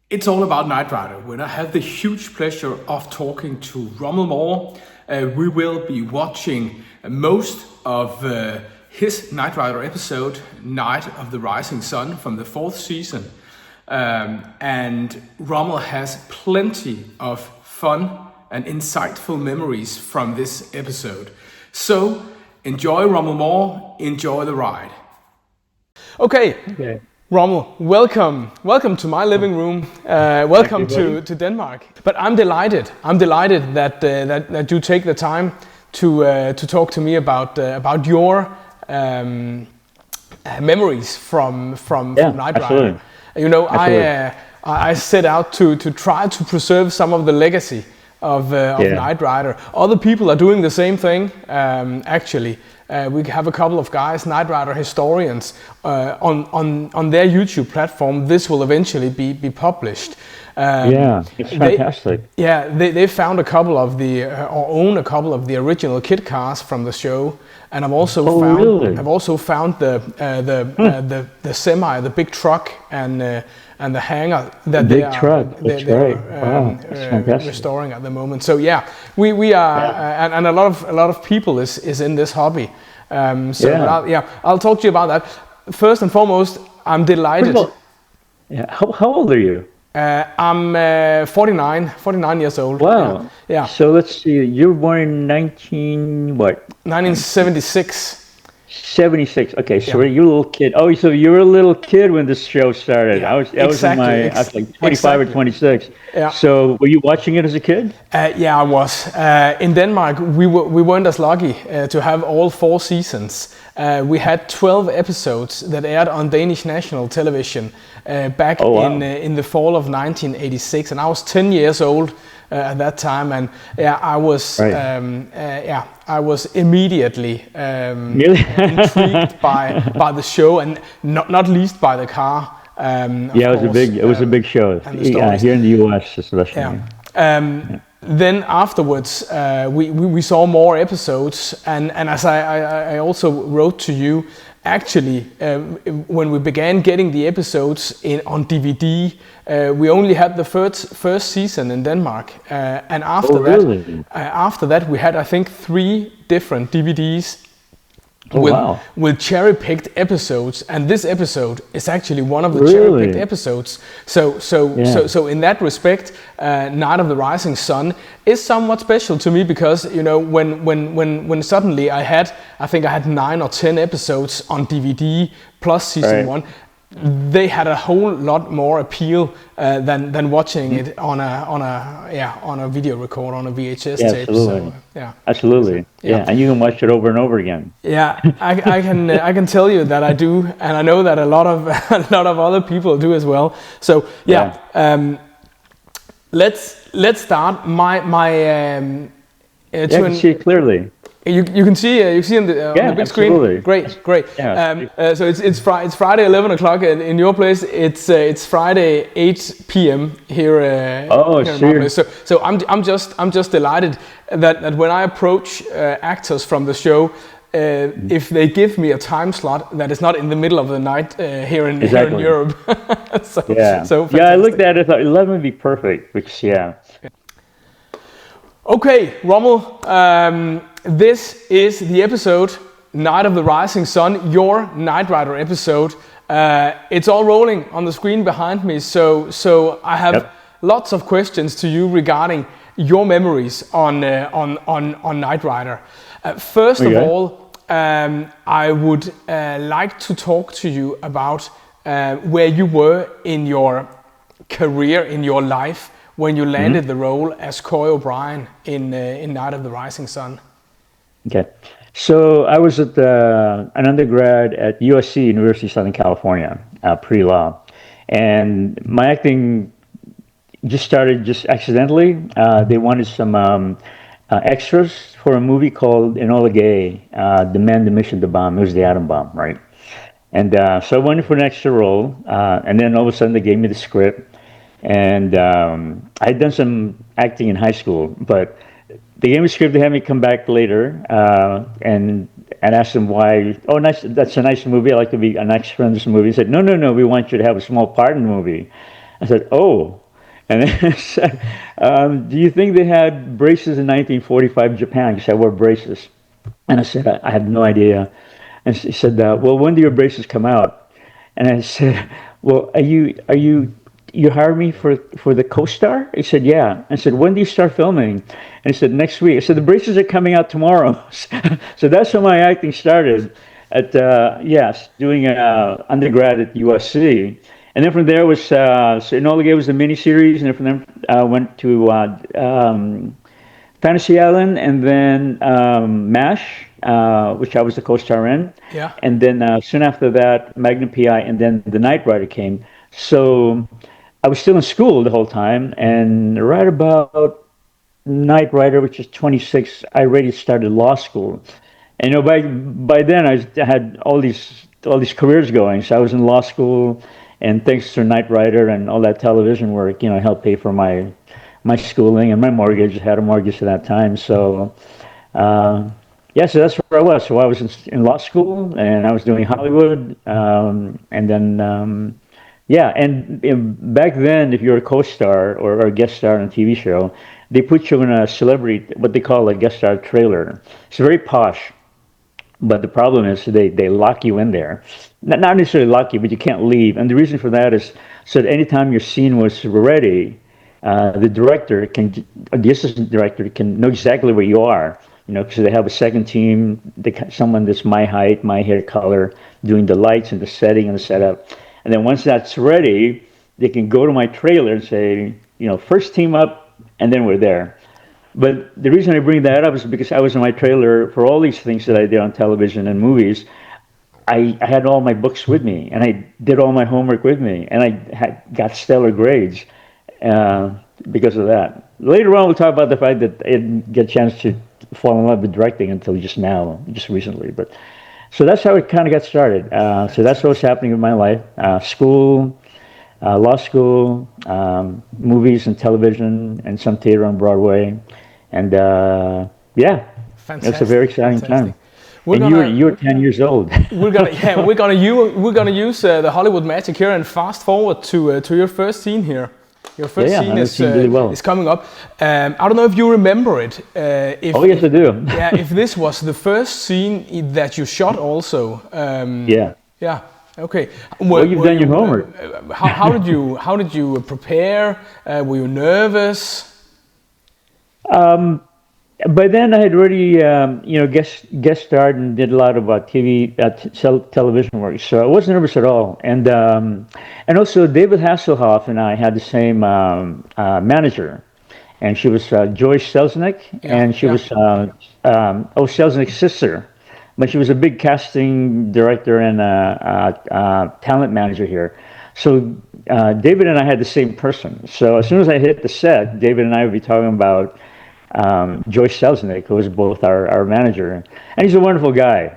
It's all about Knight Rider, when I have the huge pleasure of talking to Rummel Mor. We will be watching most of his Knight Rider episode, Night of the Rising Sun, from the 4th season. And Rummel has plenty of fun and insightful memories from this episode. So enjoy Rummel Mor, enjoy the ride. Okay. Rummel, welcome to my living room. Welcome to Denmark. But I'm delighted that you take the time to talk to me about your memories from Knight Rider. You know, I set out to try to preserve some of the legacy of Knight Rider. Other people are doing the same thing, actually. We have a couple of guys, Knight Rider historians, on their YouTube platform. This will eventually be published. It's fantastic. They found a couple of or own a couple of the original kit cars from the show, and I've also found the semi, the big truck, and the hangar that they're restoring at the moment. So we are, and a lot of people is in this hobby. I'll talk to you about that. First and foremost, I'm delighted. How old are you? I'm 49 years old. Wow. Yeah. So let's see. You were born in 1976. 76. Okay, so you're a little kid. Oh, so you were a little kid when this show started. Yeah, I was like 25 or 26. Yeah. So were you watching it as a kid? I was. In Denmark, we weren't as lucky to have all 4 seasons. We had 12 episodes that aired on Danish national television back in the fall of 1986, and I was 10 years old at that time, and I was immediately intrigued by the show, and not least by the car. It was a big show. Here in the U.S. especially. Then afterwards, we saw more episodes, and as I also wrote to you, actually, when we began getting the episodes on DVD, we only had the first season in Denmark, and after that, we had, I think, 3 different DVDs with cherry-picked episodes, and this episode is actually one of the cherry-picked episodes. So in that respect, Night of the Rising Sun is somewhat special to me, because when suddenly I think I had 9 or 10 episodes on DVD plus season 1. They had a whole lot more appeal than watching it on a video recorder, on a VHS tape. Absolutely. Absolutely. And you can watch it over and over again. I can tell you that I do, and I know that a lot of other people do as well. So let's start. I can see it clearly. You can see on the big screen. Great. So it's Friday 11 o'clock in your place. It's Friday 8 p.m. here. Here So I'm just delighted that when I approach actors from the show, if they give me a time slot that is not in the middle of the night here in Europe. I looked at it. Thought 11 would be perfect. Okay, Rummel, this is the episode, Night of the Rising Sun, your Knight Rider episode. It's all rolling on the screen behind me, so I have lots of questions to you regarding your memories on Knight Rider. First of all, I would like to talk to you about where you were in your career, in your life, when you landed the role as Coy O'Brien in Night of the Rising Sun. Okay, so I was at an undergrad at USC, University of Southern California, pre-law, and my acting just started accidentally. They wanted some extras for a movie called Enola Gay, The Man, the Mission, the Bomb. It was the atom bomb, right? And so I went for an extra role, and then all of a sudden they gave me the script. And I had done some acting in high school, but they gave me a script. They had me come back later and asked them why. Oh, nice! That's a nice movie. I'd like to be an extra in this movie. He said, No. We want you to have a small part in the movie. I said, Oh, And then I said, do you think they had braces in 1945 Japan? Because I wore braces. And I said, I have no idea. And she said, well, when do your braces come out? And I said, well, you hired me for the co-star? He said, yeah. I said, when do you start filming? And he said, next week. I said, the braces are coming out tomorrow. So that's how my acting started at, yes, doing undergrad at USC. And then from there was, so Enola Gay was the miniseries, and then from there went to Fantasy Island, and then MASH, which I was the co-star in. Yeah. And then soon after that, Magnum PI, and then The Knight Rider came. So I was still in school the whole time, and right about Knight Rider, which is 26, I already started law school. And by then I had all these careers going. So I was in law school, and thanks to Knight Rider and all that television work, helped pay for my schooling and my mortgage. I had a mortgage at that time. So yeah, so that's where I was. So I was in law school, and I was doing Hollywood, and then yeah, and back then, if you're a co-star or a guest star on a TV show, they put you in a celebrity, what they call a guest star trailer. It's very posh, but the problem is they lock you in there. Not necessarily lock you, but you can't leave. And the reason for that is so that anytime your scene was ready, the assistant director can know exactly where you are. Because they have a second team, someone that's my height, my hair color, doing the lights and the setting and the setup. And then once that's ready, they can go to my trailer and say, first team up, and then we're there. But the reason I bring that up is because I was in my trailer for all these things that I did on television and movies. I had all my books with me, and I did all my homework with me, and I got stellar grades because of that. Later on, we'll talk about the fact that I didn't get a chance to fall in love with directing until just recently. But so that's how it kind of got started. So that's what was happening in my life: school, law school, movies and television, and some theater on Broadway, and yeah, Fantastic. it's a very exciting time. And you were 10 years old. we're gonna use the Hollywood magic here and fast forward to your first scene here. Your first scene is coming up. I don't know if you remember it. Oh yes, I do. Yeah, if this was the first scene that you shot also. Yeah. Yeah. Okay. Well, you've done your homework. How did you prepare? Were you nervous? By then, I had already, guest starred and did a lot of television work, so I wasn't nervous at all. And also David Hasselhoff and I had the same manager, and she was Joyce Selznick, and she was Selznick's sister, but she was a big casting director and talent manager here. So David and I had the same person. So as soon as I hit the set, David and I would be talking about Joyce Selznick, who was both our manager, and he's a wonderful guy.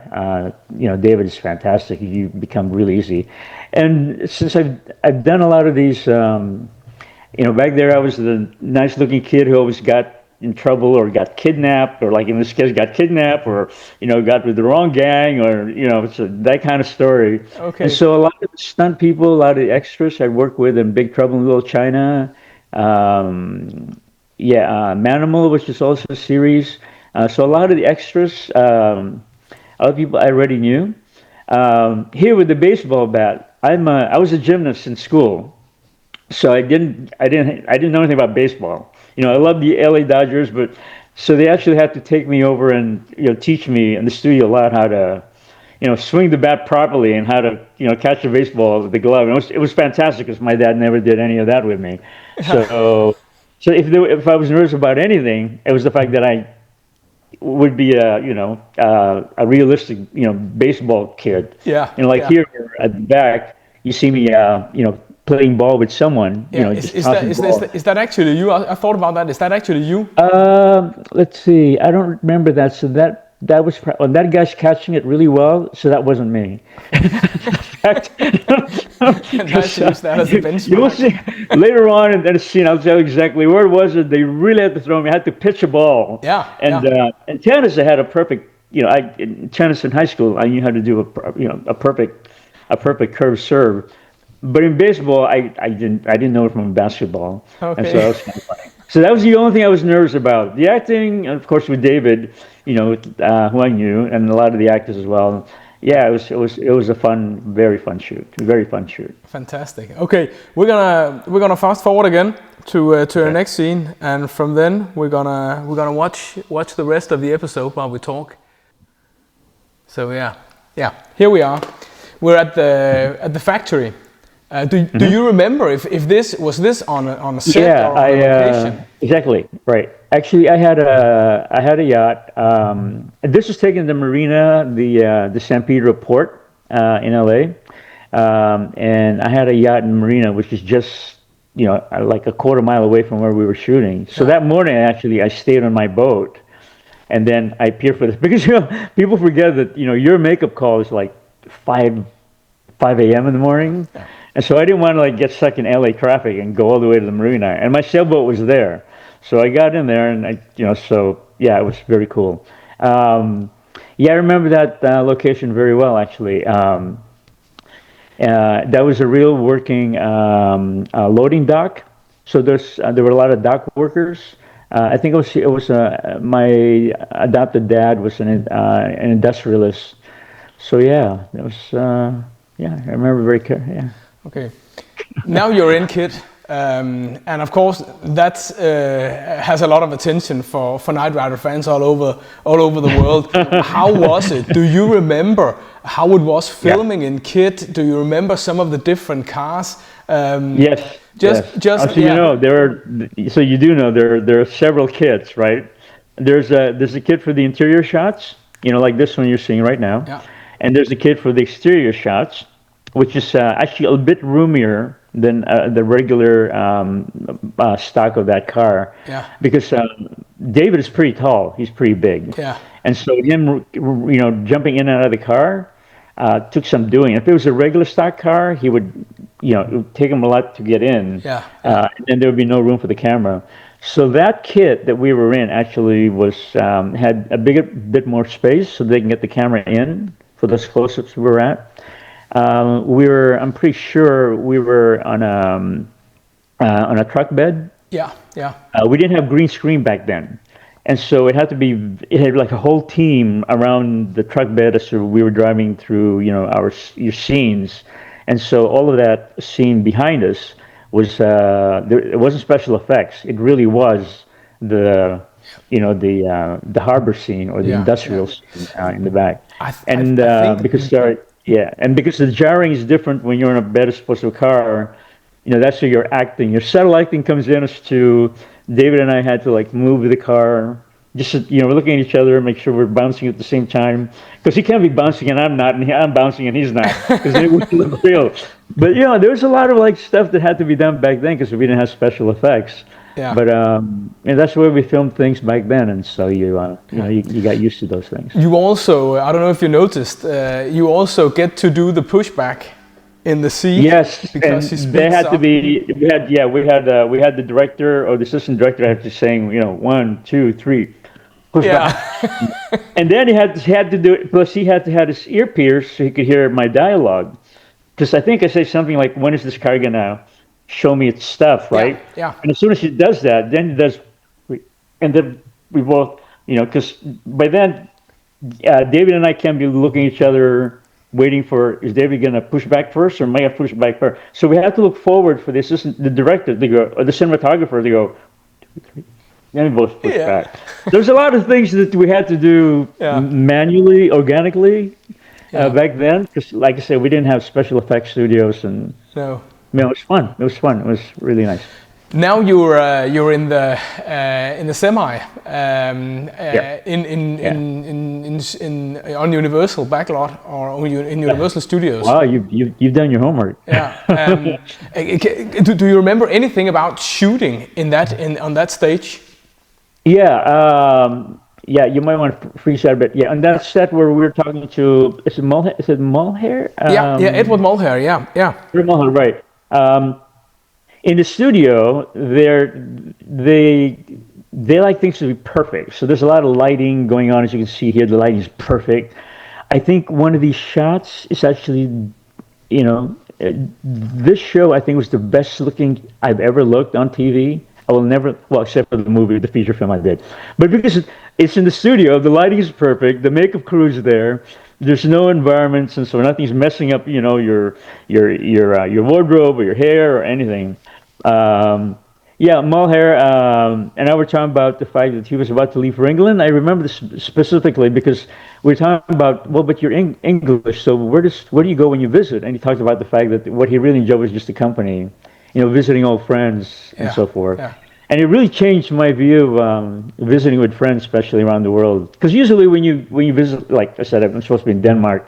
David is fantastic. You become really easy. And since I've done a lot of these, back there I was the nice-looking kid who always got in trouble or got kidnapped, or like in this case got kidnapped, or got with the wrong gang, or it's that kind of story. Okay. And so a lot of the stunt people, a lot of the extras I worked with in Big Trouble in Little China. Manimal, which is also a series. So a lot of the extras, other people I already knew. Here with the baseball bat, I was a gymnast in school, so I didn't know anything about baseball. I love the LA Dodgers, but so they actually had to take me over and teach me in the studio a lot how to swing the bat properly and how to catch a baseball with the glove. And it was fantastic because my dad never did any of that with me. So if I was nervous about anything, it was the fact that I would be a realistic baseball kid. Yeah. Here at the back, you see me playing ball with someone. Yeah. Is that actually you? I thought about that. Is that actually you? Let's see. I don't remember that. So that was that guy's catching it really well. So that wasn't me. Use that as a benchmark. You will see later on in the scene. I'll tell you exactly where it was. That they really had to throw me. I had to pitch a ball. Yeah. And tennis, I had a perfect. In tennis in high school, I knew how to do a perfect curved serve. But in baseball, I didn't know it from basketball, and so that Okay. was kind of funny. So that was the only thing I was nervous about. The acting, and of course, with David, who I knew, and a lot of the actors as well. Yeah. Yeah, it was a fun, very fun shoot, very fun shoot. Fantastic. Okay, we're gonna fast forward again to the Okay. next scene, and from then we're gonna watch the rest of the episode while we talk. So yeah, here we are. We're at the factory. Do you remember if this was on a set Yeah, or on a location? exactly right. Actually, I had a yacht. This was taken to the marina, the San Pedro port in LA, and I had a yacht in the marina, which is just like a quarter mile away from where we were shooting. So Yeah. that morning, actually, I stayed on my boat, and then I appeared for this because people forget that your makeup call is like 5 a.m. in the morning. Yeah. And so I didn't want to like get stuck in LA traffic and go all the way to the marina. And my sailboat was there. So I got in there and so yeah, it was very cool. Yeah, I remember that location very well, actually. That was a real working loading dock. So there were a lot of dock workers. I think it was my adopted dad was an industrialist. So yeah, that was yeah. I remember very yeah. Okay. Now you're in, Kid, and of course that has a lot of attention for Knight Rider fans all over the world. How was it? Do you remember how it was Yeah. filming in Kid? Do you remember some of the different cars? Yes. Just, Yes. just So yeah, you do know there are several kits, right? There's a kit for the interior shots, like this one you're seeing right now, yeah, and there's a kit for the exterior shots, which is actually a bit roomier than the regular stock of that car, yeah, because David is pretty tall. He's pretty big, yeah, and so him, jumping in and out of the car took some doing. If it was a regular stock car, he would, it would take him a lot to get in, yeah, yeah, and there would be no room for the camera. So that kit that we were in actually had a bit more space, so they can get the camera in for those close-ups we were at. I'm pretty sure we were on a truck bed. yeah, yeah, We didn't have green screen back then, and so it had like a whole team around the truck bed as we were driving through, your scenes, and so all of that scene behind us was it wasn't special effects. It really was the harbor scene or the yeah, yeah. industrial scene in the back, and I think because the jarring is different when you're in a bed as opposed to a car. That's where you're acting. Your subtle acting comes in as to David and I had to like move the car, just we're looking at each other and make sure we're bouncing at the same time, because he can't be bouncing and I'm not, and I'm bouncing and he's not, because it would look real. But there was a lot of like stuff that had to be done back then because we didn't have special effects. yeah. But that's where we filmed things back then, and so you got used to those things. You also, I don't know if you noticed, you also get to do the pushback in the seat. Yes, Because he and speaks they had to up. be. We had the director or the assistant director had to saying 1, 2, 3, push back, Yeah. and then he had to do it. Plus, he had to have his ear pierced so he could hear my dialogue, because I think I say something like, "When is this car gonna show me its stuff?" Right? Yeah. And as soon as he does that, then he does, and then we both, because by then, David and I can't be looking at each other, waiting for, is David going to push back first or am I going to push back first? So we have to look forward for the director to go, or the cinematographer to go, 2, 3. Then we both push Yeah. back. There's a lot of things that we had to do Yeah. manually, organically Yeah. back then, because like I said, we didn't have special effects studios, and No. it was fun. It was fun. It was really nice. Now you're in the semi Yeah. on Universal backlot or in Universal Studios. Wow, you've done your homework. Yeah. Do you remember anything about shooting on that stage? Yeah, yeah, you might want to freeze that a bit. Yeah, on that set where we were talking to, is it Mulhair? Is it Mulhair? Yeah, Edward Mulhair. Yeah, yeah, Edward Mulhair, right. In the studio, they like things to be perfect. So there's a lot of lighting going on, as you can see here. The lighting is perfect. I think one of these shots is actually, this show I think was the best looking I've ever looked on TV. I will never, well, except for the movie, the feature film I did, but because it's in the studio, the lighting is perfect, the makeup crew is there. There's no environments, and so nothing's messing up, your wardrobe or your hair or anything. Um, yeah, Mulher and I were talking about the fact that he was about to leave for England. I remember this specifically because we were talking about, well, but you're English, so where do you go when you visit? And he talked about the fact that what he really enjoyed was just the company, visiting old friends and so forth. Yeah. And it really changed my view of visiting with friends, especially around the world. Because usually when you visit, like I said, I'm supposed to be in Denmark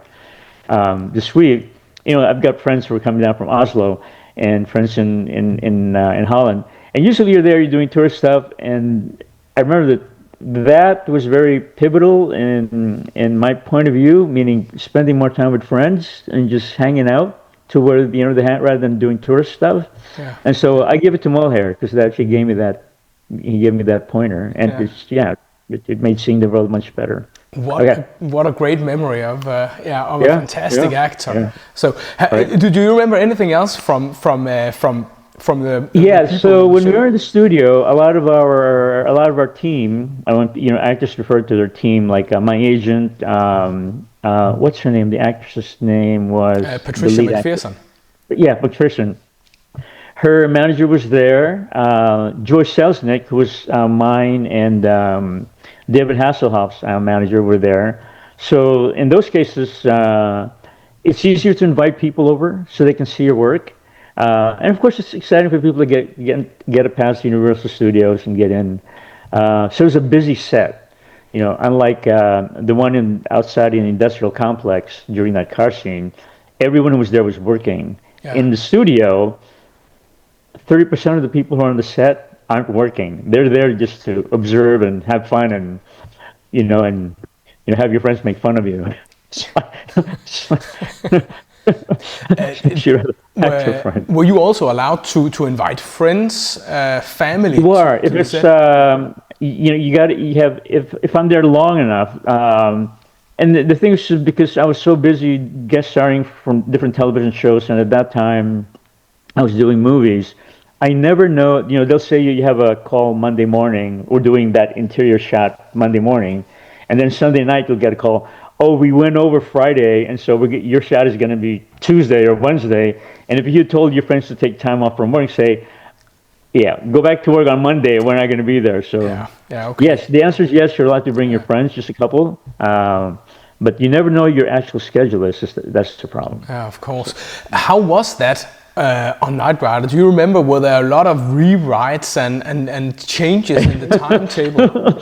this week. I've got friends who are coming down from Oslo and friends in Holland. And usually you're there, you're doing tourist stuff. And I remember that was very pivotal in my point of view, meaning spending more time with friends and just hanging out to where the hat rather than doing tourist stuff. Yeah. And so I give it to Mulher because that he gave me that pointer, and it made seeing the world much better. What a great memory of a fantastic actor. Yeah. So do you remember anything else from the so when we were in the studio, a lot of our team, actors referred to their team like my agent, what's her name? The actress's name was Patricia McPherson. Yeah, Patricia. Her manager was there. Joy Selznick, who was mine, and David Hasselhoff's manager were there. So in those cases, it's easier to invite people over so they can see your work. And of course, it's exciting for people to get a pass to Universal Studios and get in. So it was a busy set. Unlike the one outside in the industrial complex during that car scene, everyone who was there was working. Yeah. In the studio, 30% of the people who are on the set aren't working. They're there just to observe and have fun and have your friends make fun of you. Were you also allowed to invite friends, family? You are. If it's if I'm there long enough. And the thing is, because I was so busy guest starring from different television shows, and at that time I was doing movies, I never know, they'll say you have a call Monday morning, we're doing that interior shot Monday morning, and then Sunday night you'll get a call, oh, we went over Friday, and so your shot is going to be Tuesday or Wednesday, and if you told your friends to take time off from work, say, yeah, go back to work on Monday, we're not going to be there. So okay. Yes, the answer is yes, you're allowed to bring your friends, just a couple. But you never know your actual schedule is. That's the problem. Yeah, of course. How was that on Knight Rider? Do you remember, were there a lot of rewrites and changes in the timetable?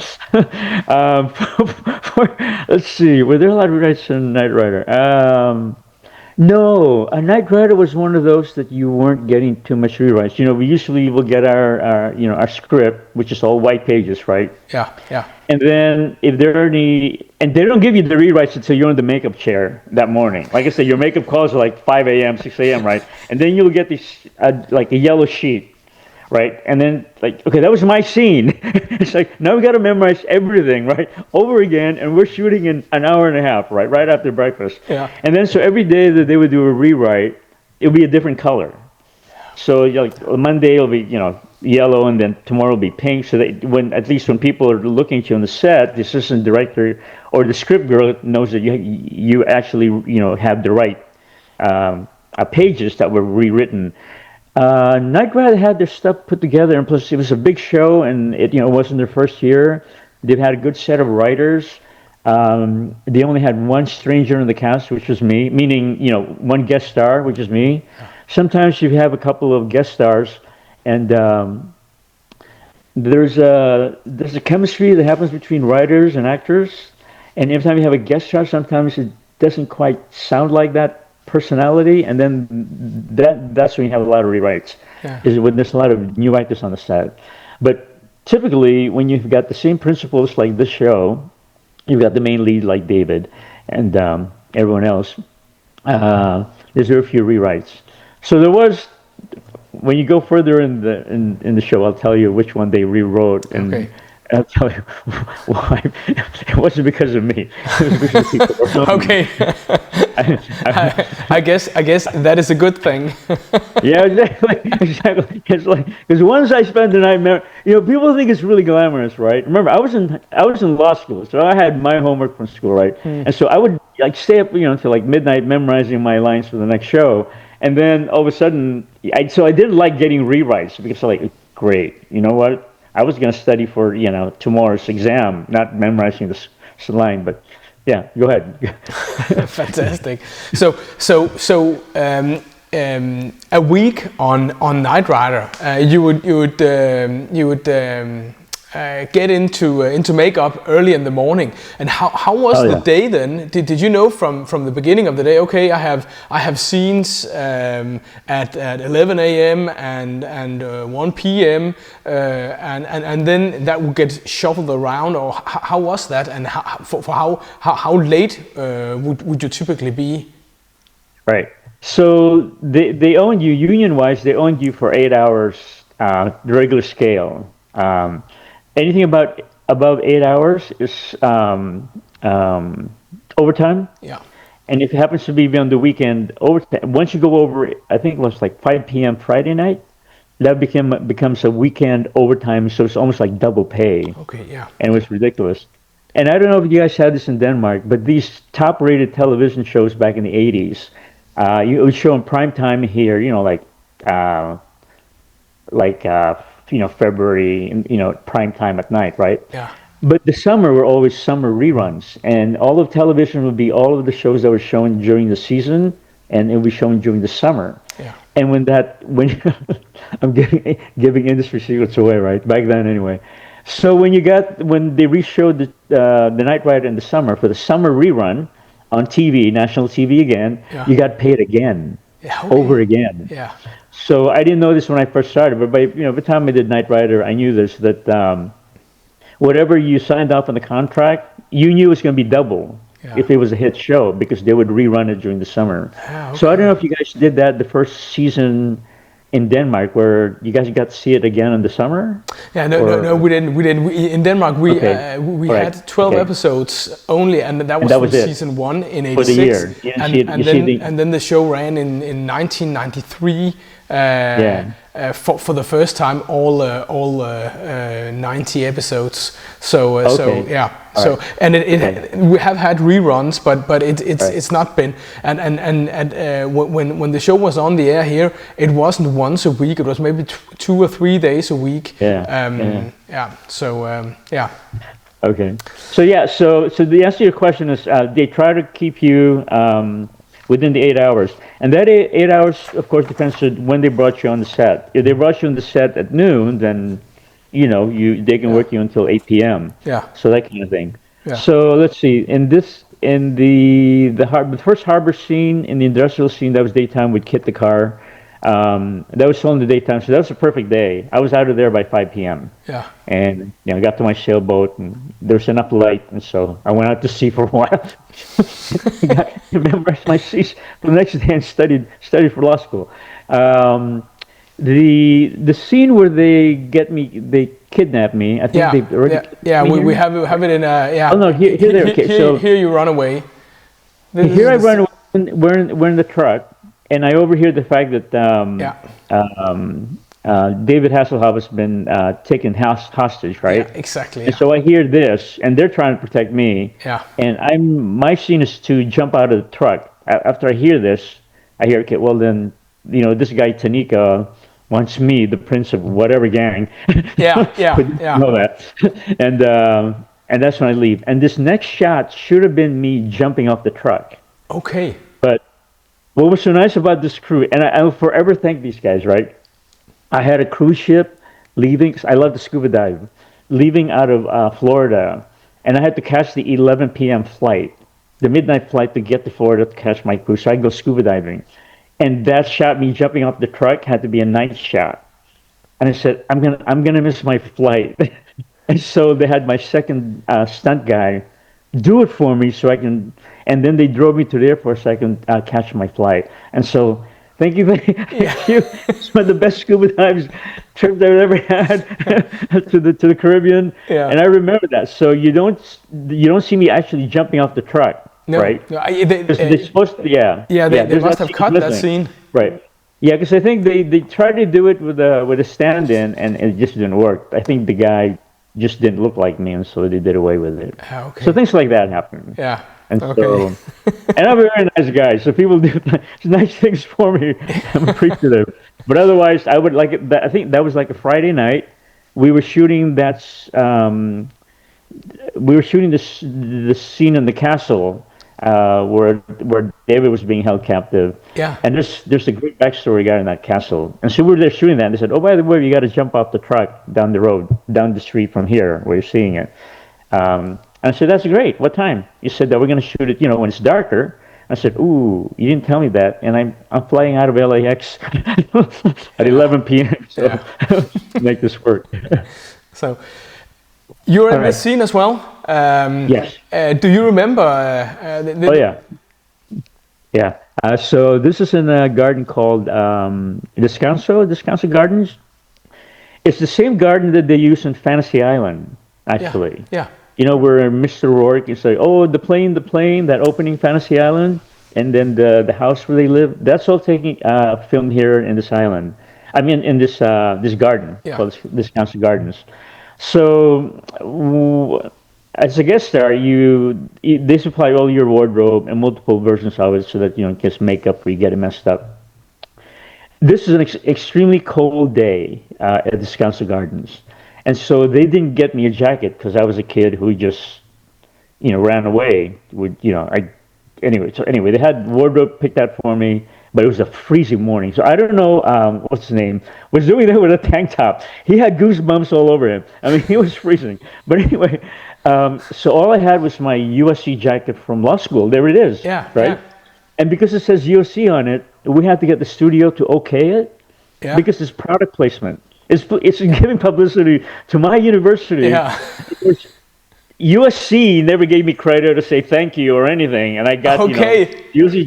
Let's see. Were there a lot of rewrites on Knight Rider? No, a Knight Rider was one of those that you weren't getting too much rewrites. We usually will get our script, which is all white pages, right? Yeah. And then if there are any, and they don't give you the rewrites until you're in the makeup chair that morning. Like I said, your makeup calls are like 5 a.m., 6 a.m., right? And then you'll get this like a yellow sheet, right? And then okay, that was my scene. It's like, now we got to memorize everything, right? Over again, and we're shooting in an hour and a half, right? Right after breakfast. Yeah. And then so every day that they would do a rewrite, it'll be a different color. So Monday will be, yellow, and then tomorrow will be pink. So that when people are looking at you on the set, the assistant director or the script girl knows that you actually, have the right pages that were rewritten. Knight Rider had their stuff put together, and plus it was a big show, and it wasn't their first year. They've had a good set of writers. They only had one stranger in the cast, which was me, meaning one guest star, which is me. Sometimes you have a couple of guest stars, and there's a chemistry that happens between writers and actors, and every time you have a guest star, sometimes it doesn't quite sound like that personality, and then that's when you have a lot of rewrites. Is when there's a lot of new actors on the set. But typically, when you've got the same principles like this show, you've got the main lead like David and everyone else. There's very few rewrites. So there was, when you go further in the show, I'll tell you which one they rewrote, and And I'll tell you why. It wasn't because of me. It was because of people around me. Okay. I, I, I guess that is a good thing. yeah, exactly, exactly. It's like because once I spent the night, people think it's really glamorous, right? Remember, I was in law school, so I had my homework from school, right? And so I would like stay up, until like midnight memorizing my lines for the next show, and then all of a sudden, I didn't like getting rewrites because like, great, you know what? I was gonna study for tomorrow's exam, not memorizing this line, but yeah, go ahead. Fantastic. A week on Knight Rider, you would get into makeup early in the morning. And how was Oh the yeah. day then? Did you know from the beginning of the day? Okay, I have scenes at 11 a.m. and 1 p.m. And then that would get shuffled around, or how was that? And how late would you typically be? Right. So they owned you union wise. They owned you for 8 hours, the regular scale. Anything above 8 hours is overtime, Yeah. and if it happens to be on the weekend, overtime. Once you go over, I think it was like 5 p.m. Friday night, that becomes a weekend overtime. So it's almost like double pay, Okay. Yeah. and it was ridiculous. And I don't know if you guys had this in Denmark, but these top-rated television shows back in the 80s, you would show in prime time here, uh, February, prime time at night, right? Yeah. But the summer were always summer reruns, and all of television would be all of the shows that were shown during the season, and it would be shown during the summer. Yeah. And when I'm giving industry secrets away, right? Back then, anyway. So when they reshowed the Knight Rider in the summer for the summer rerun on TV, national TV again, Yeah. you got paid again, Yeah. over Okay. again. Yeah. So I didn't know this when I first started, but by the time I did Knight Rider, I knew this that whatever you signed off on the contract, you knew it was going to be double Yeah. if it was a hit show because they would rerun it during the summer. Ah, So I don't know okay. if you guys did that the first season in Denmark, where you guys got to see it again in the summer, Yeah, no, or we didn't. In Denmark, okay, we all had right, 12 okay, episodes only, and that and was that for was it season one in for the '86, year. You didn't see and it. You see the then the show ran in 1993 yeah. for the first time, all 90 episodes. So Okay, yeah, all so right, and okay, we have had reruns, but right, it's not been, and when the show was on the air here, it wasn't once a week. It was maybe 2 or 3 days a week. yeah, yeah. Yeah. So yeah. Okay. So yeah, so the answer to your question is they try to keep you within the 8 hours, and that 8 hours, of course, depends on when they brought you on the set. If they brought you on the set at noon, then they can Yeah. work you until 8 p.m. Yeah. So that kind of thing. Yeah. So let's see. In the first harbor scene in the industrial scene, that was daytime. We'd kit the car. That was filmed in the daytime, so that was a perfect day. I was out of there by 5 p.m. Yeah. and I got to my sailboat, and there was enough light, and so I went out to sea for a while. Memorized my C's for the next day and studied for law school. The scene where they kidnap me. I think Yeah. they've already Yeah. kidnapped Yeah. me We here. have it in yeah. Oh no, here they are. Okay, so Here you run away. This here is I the run away. We're in the truck, and I overhear the fact that yeah. David Hasselhoff has been taken hostage, Yeah. right? Exactly. And Yeah. so I hear this, and they're trying to protect me, Yeah. and my scene is to jump out of the truck. After I hear this, I hear, okay, well then, this guy Tanika wants me, the prince of whatever gang. Yeah. Yeah. But you Yeah. know that, and that's when I leave. And this next shot should have been me jumping off the truck, Okay. but what was so nice about this crew, and I will forever thank these guys, right? I had a cruise ship leaving. 'Cause I love to scuba dive, leaving out of Florida, and I had to catch the 11 p.m. flight, the midnight flight to get to Florida to catch my cruise. So I go scuba diving, and that shot, me jumping off the truck, had to be a night shot. And I said, I'm gonna miss my flight, and so they had my second stunt guy do it for me, so I can. And then they drove me to the airport so I can catch my flight. And so Thank you, Yeah. thank you. It's one of the best scuba dives trips I've ever had to the Caribbean, Yeah. and I remember that. So you don't see me actually jumping off the truck, No. right? No. Because they're supposed to, Yeah. They there's must that have scene cut that missing, scene. right? Yeah, because I think they tried to do it with a stand-in, and it just didn't work. I think the guy just didn't look like me, and so they did away with it. Ah, So okay. things like that happen, Yeah. and Okay. so. And I'm a very nice guy, so people do nice things for me. I'm appreciative. But otherwise, I would like it. I think that was like a Friday night. We were shooting we were shooting this scene in the castle where David was being held captive. Yeah. And there's a great backstory regarding that castle. And so we were there shooting that, and they said, "Oh, by the way, you got to jump off the truck down the road, down the street from here where you're seeing it." And I said, "That's great. What time?" You said that we're going to shoot it, when it's darker. I said, "Ooh, you didn't tell me that." And I'm flying out of LAX at Yeah. 11 p.m. So Yeah. make this work. So you're All in this right. scene as well. Yes. Do you remember? Oh yeah. Yeah. So this is in a garden called Descanso Gardens. It's the same garden that they use in Fantasy Island, Yeah. actually. Yeah. Where Mr. Rourke is like, "Oh, the plane, that opening Fantasy Island," and then the house where they live. That's all taking filmed here in this island. I mean, in this garden Yeah. called this Council Gardens. So, as a guest star, they supply all your wardrobe and multiple versions of it, so that in case makeup or you get it messed up. This is an extremely cold day at the Council Gardens. And so they didn't get me a jacket because I was a kid who just, ran away. Anyway, they had wardrobe picked out for me, but it was a freezing morning. So I don't know what's his name was doing that with a tank top. He had goosebumps all over him. I mean, he was freezing. But anyway, so all I had was my USC jacket from law school. There it is. Yeah. Right. Yeah. And because it says USC on it, we had to get the studio to okay it Yeah. because it's product placement. It's giving publicity to my university. Yeah. USC never gave me credit to say thank you or anything, and I got Okay. usually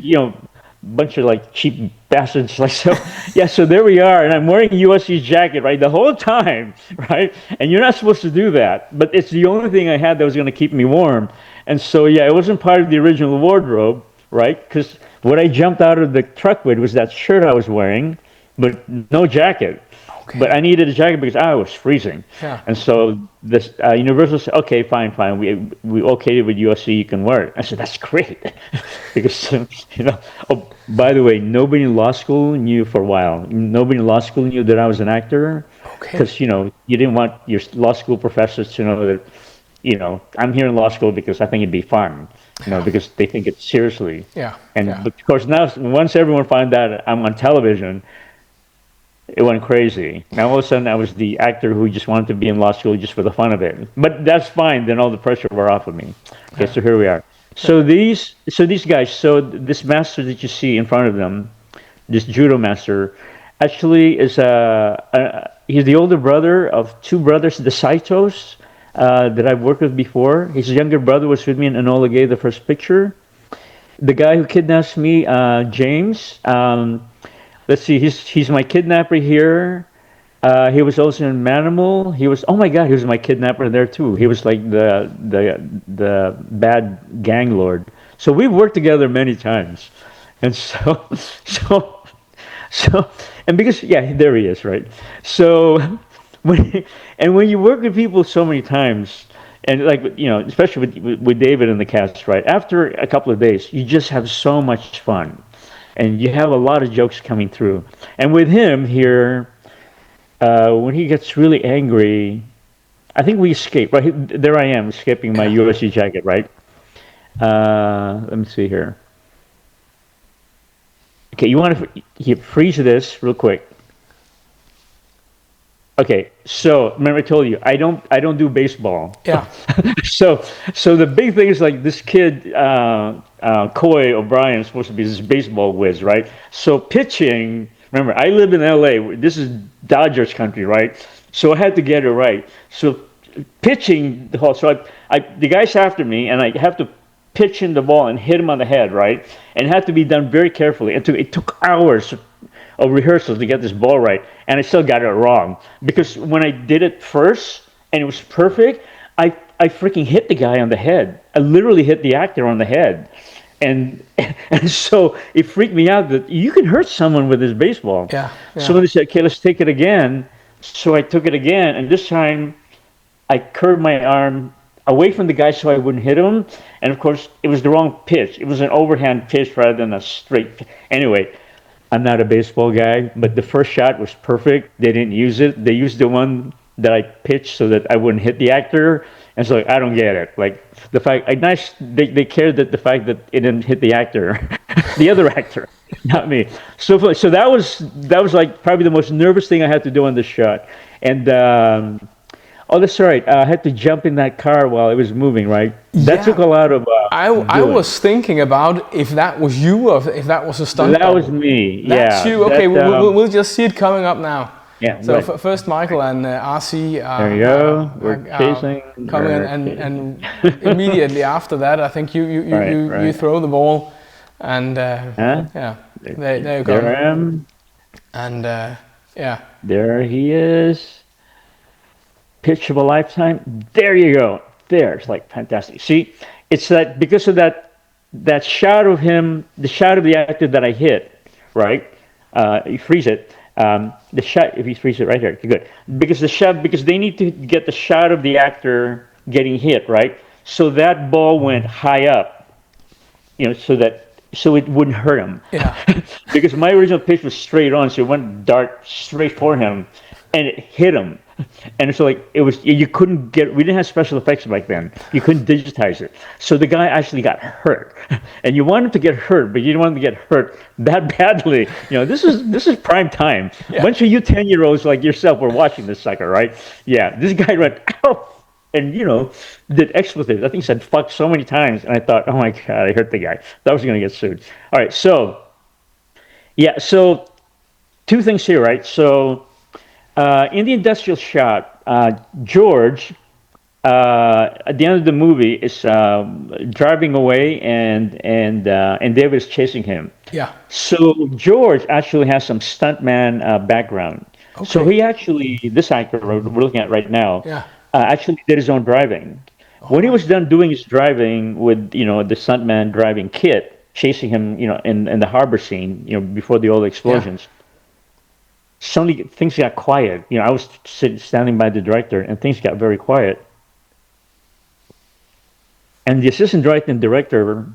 bunch of like cheap bastards like so. Yeah, so there we are, and I'm wearing USC's jacket right the whole time, right? And you're not supposed to do that, but it's the only thing I had that was going to keep me warm. And so yeah, it wasn't part of the original wardrobe, right? Because what I jumped out of the truck with was that shirt I was wearing, but no jacket. Okay. But I needed a jacket because I was freezing. Yeah. And so this Universal said, "Okay, fine. We okayed it with USC. You can wear it." I said, "That's great," because Oh, by the way, nobody in law school knew for a while. Nobody in law school knew that I was an actor. Okay. Because you didn't want your law school professors to know that I'm here in law school because I think it'd be fun. Because they think it seriously. Yeah. And Yeah. but of course now, once everyone found out I'm on television, it went crazy. Now all of a sudden I was the actor who just wanted to be in law school just for the fun of it. But that's fine. Then all the pressure wore off of me. Okay, so here we are. So these guys. So this master that you see in front of them, this judo master, actually is he's the older brother of two brothers, the Saitos, that I've worked with before. His younger brother was with me in Enola Gay, the first picture. The guy who kidnaps me, James. Let's see, he's my kidnapper here. He was also in Manimal. He was my kidnapper there too. He was like the bad gang lord. So we've worked together many times, and so and because there he is, right? So when you work with people so many times, and especially with David in the cast, right? After a couple of days, you just have so much fun. And you have a lot of jokes coming through. And with him here, when he gets really angry, I think we escape, right? There I am, escaping my USC jacket, right? Let me see here. Okay, you want to freeze this real quick. Okay, so remember I told you I don't do baseball. Yeah. So the big thing is like this kid Coy O'Brien is supposed to be this baseball whiz, right? So pitching. Remember, I live in LA. This is Dodgers country, right? So I had to get it right. So pitching the ball. So the guy's after me, and I have to pitch in the ball and hit him on the head, right? And it had to be done very carefully. It took hours of rehearsals to get this ball right, and I still got it wrong because when I did it first and it was perfect, I freaking hit the guy on the head. I literally hit the actor on the head, and and so it freaked me out that you can hurt someone with this baseball. Yeah. So they said, okay, let's take it again. So I took it again, and this time I curved my arm away from the guy so I wouldn't hit him. And of course, it was the wrong pitch. It was an overhand pitch rather than a straight. Anyway, I'm not a baseball guy, but the first shot was perfect. They didn't use it. They used the one that I pitched so that I wouldn't hit the actor. And so I don't get it. Like the fact, they cared that the fact that it didn't hit the actor, the other actor, not me. So that was like probably the most nervous thing I had to do on this shot. And oh, that's right. I had to jump in that car while it was moving. Right. That took a lot of. I was thinking about if that was you or if that was a stunt. That was me. That's you. Okay, we'll just see it coming up now. Yeah. So first, Michael and RC. There you go. We're chasing. Coming and immediately after that, I think you throw the ball, and yeah, there you go. There I am. And yeah. There he is. Pitch of a lifetime. There you go. There, it's like fantastic. See, it's that because of that shot of him, the shot of the actor that I hit, right? You freeze it. The shot, if you freeze it right here, good. Because they need to get the shot of the actor getting hit, right? So that ball went high up, so it wouldn't hurt him. Yeah. Because my original pitch was straight on, so it went dart straight for him, and it hit him. And it's like you couldn't get. We didn't have special effects back then. You couldn't digitize it, so the guy actually got hurt. And you want him to get hurt, but you don't want him to get hurt that badly. This is prime time. Yeah. A bunch of you 10-year-olds like yourself were watching this sucker, right? Yeah, this guy went ow, and did expletives. I think he said fuck so many times, and I thought, oh my god, I hurt the guy. That was going to get sued. All right, so two things here, right? So. In the industrial shot, George, at the end of the movie, is driving away, and David is chasing him. Yeah. So George actually has some stuntman background. Okay. So he actually, this actor we're looking at right now, actually did his own driving. When he was done doing his driving with the stuntman driving kit chasing him, in the harbor scene, before the old explosions. Yeah. Suddenly things got quiet. I was standing by the director, and things got very quiet. And the assistant director and director,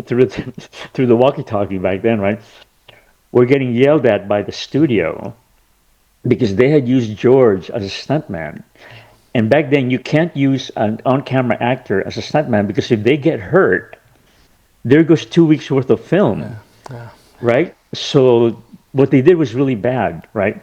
through the walkie-talkie back then, right, were getting yelled at by the studio because they had used George as a stuntman. And back then, you can't use an on-camera actor as a stuntman because if they get hurt, there goes 2 weeks worth of film, right? So what they did was really bad, right?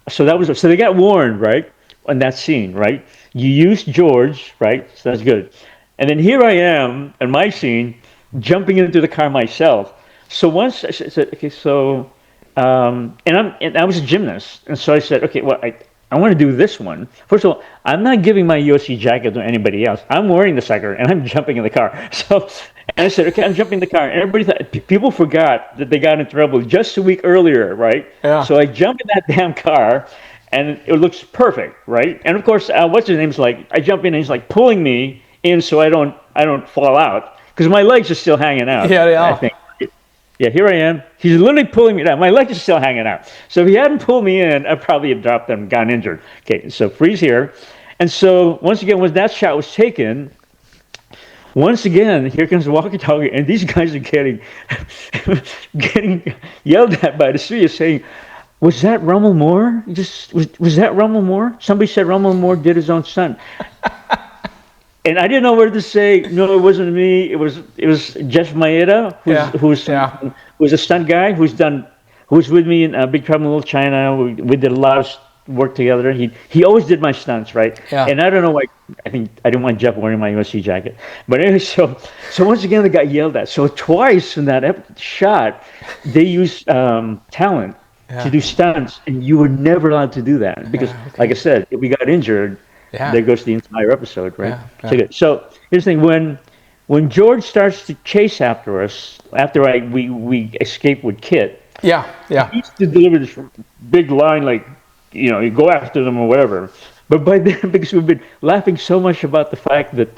So they got warned, right, on that scene, right? You used George, right? So that's good. And then here I am in my scene, jumping into the car myself. So once I said, okay, so, and I was a gymnast, and so I said, okay, well, I want to do this one. First of all, I'm not giving my UFC jacket to anybody else. I'm wearing the sucker, and I'm jumping in the car. So. And I said, okay, I'm jumping in the car. And everybody thought, people forgot that they got in trouble just a week earlier, right? Yeah. So I jump in that damn car, and it looks perfect, right? And of course, what's his name's like, I jump in, and he's like pulling me in so I don't fall out, because my legs are still hanging out. Yeah, they are. I think. Yeah, here I am. He's literally pulling me down. My legs are still hanging out. So if he hadn't pulled me in, I probably have dropped and gotten injured. Okay, so freeze here. And so once again, when that shot was taken, once again, here comes the walkie-talkie, and these guys are getting yelled at by the studio, saying, "Was that Rummel Mor? Was that Rummel Mor? Somebody said Rummel Mor did his own stunt." And I didn't know whether to say, "No, it wasn't me. It was Jeff Maeda, who's a stunt guy who's with me in Big Trouble in Little China. We did a lot of work together. He always did my stunts, right? Yeah. And I don't know why. I think I didn't want Jeff wearing my USC jacket. But anyway, so once again, they got yelled at. So twice in that shot, they used talent to do stunts, and you were never allowed to do that because, like I said, if we got injured, there goes the entire episode, right? So here's the thing: when George starts to chase after us, after we escape with Kit, Yeah, yeah. He used to deliver this big line, like, you go after them or whatever. But by then, because we've been laughing so much about the fact that,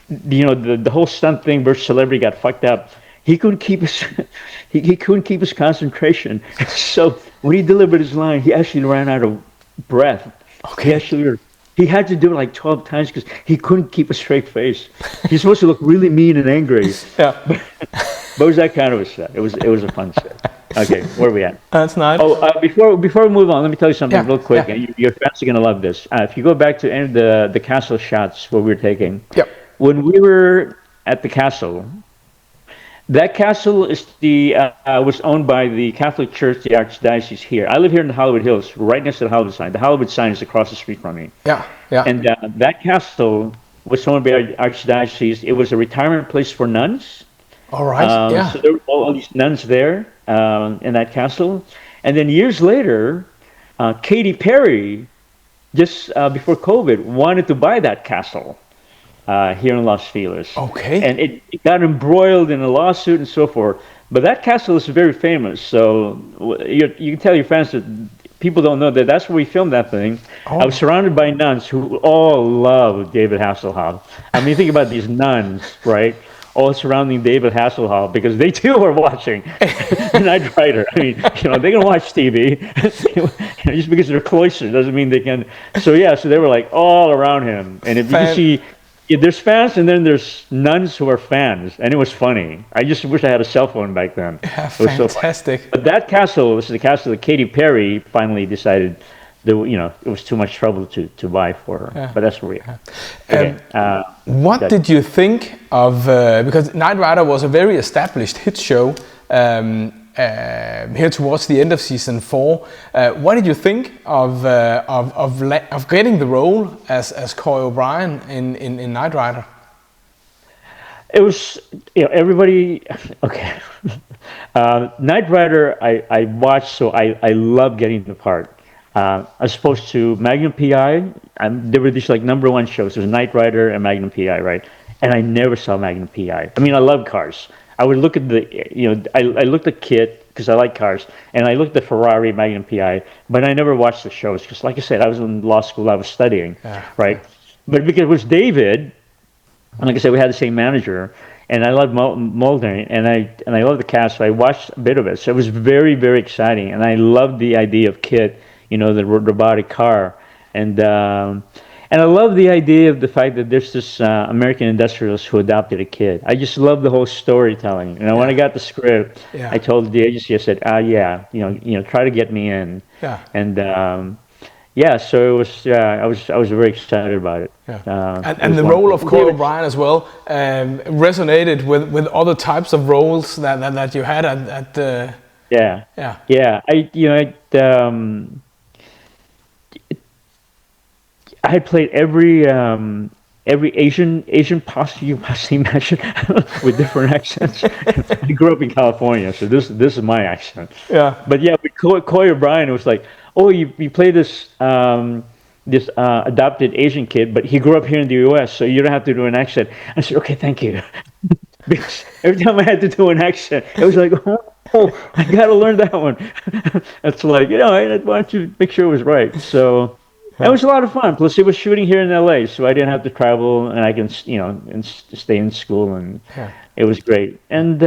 the whole stunt thing versus celebrity got fucked up, he couldn't keep his he couldn't keep his concentration. So when he delivered his line, he actually ran out of breath. Okay. He had to do it like 12 times because he couldn't keep a straight face. He's supposed to look really mean and angry. Yeah. But it was that kind of a set. It was a fun set. Okay, where are we at? That's nice. Oh, before we move on, let me tell you something real quick. Yeah. And your fans are gonna love this. If you go back to any of the castle shots where we were taking, Yep. when we were at the castle, that castle was owned by the Catholic Church, the Archdiocese here. I live here in the Hollywood Hills, right next to the Hollywood sign. The Hollywood sign is across the street from me. Yeah, yeah. And that castle was owned by the Archdiocese. It was a retirement place for nuns. All right. Yeah. So there were all these nuns there in that castle. And then years later, Katy Perry, just before COVID, wanted to buy that castle here in Los Feliz. Okay. And it got embroiled in a lawsuit and so forth. But that castle is very famous. So you can tell your fans that people don't know that that's where we filmed that thing. Oh. I was surrounded by nuns who all love David Hasselhoff. I mean, think about these nuns, right? All surrounding David Hasselhoff because they too are watching Knight Rider. I mean, they can watch TV. Just because they're cloistered doesn't mean they can. So they were like all around him. And if you can see, there's fans and then there's nuns who are fans, and it was funny. I just wish I had a cell phone back then. Yeah, it was fantastic. So but that castle was the castle that Katy Perry finally decided that it was too much trouble to buy for her. Yeah. But that's where we are. Okay. What did you think of? Because Knight Rider was a very established hit show here towards the end of season 4. What did you think of getting the role as Coy O'Brien in Knight Rider? It was everybody. Okay, Knight Rider. I watched, so I love getting the part. As opposed to Magnum PI, there were these like #1 shows. There's Knight Rider and Magnum PI, right? And I never saw Magnum PI. I mean, I love cars. I would look at I looked at Kit because I like cars, and I looked at Ferrari, Magnum PI, but I never watched the shows because, like I said, I was in law school, I was studying, right? But because it was David, and like I said, we had the same manager, and I loved Mulder, and I loved the cast, so I watched a bit of it. So it was very, very exciting, and I loved the idea of Kit, the robotic car, and I love the idea of the fact that there's this American industrialist who adopted a kid. I just love the whole storytelling. When I got the script, I told the agency, I said, try to get me in. Yeah. And so it was. I was very excited about it. Yeah. And the role of Coy O'Brien as well resonated with other types of roles that you had at the. Yeah. Yeah. Yeah. I had played every Asian possible you possibly imagine with different accents. I grew up in California, so this is my accent. Yeah. But with Coy O'Brien, it was like, oh, you play this adopted Asian kid, but he grew up here in the U.S., so you don't have to do an accent. I said, okay, thank you. Because every time I had to do an accent, it was like, oh, I got to learn that one. It's like, I wanted to make sure it was right. So. It was a lot of fun. Plus, it was shooting here in LA, so I didn't have to travel, and I can, and stay in school, and it was great. And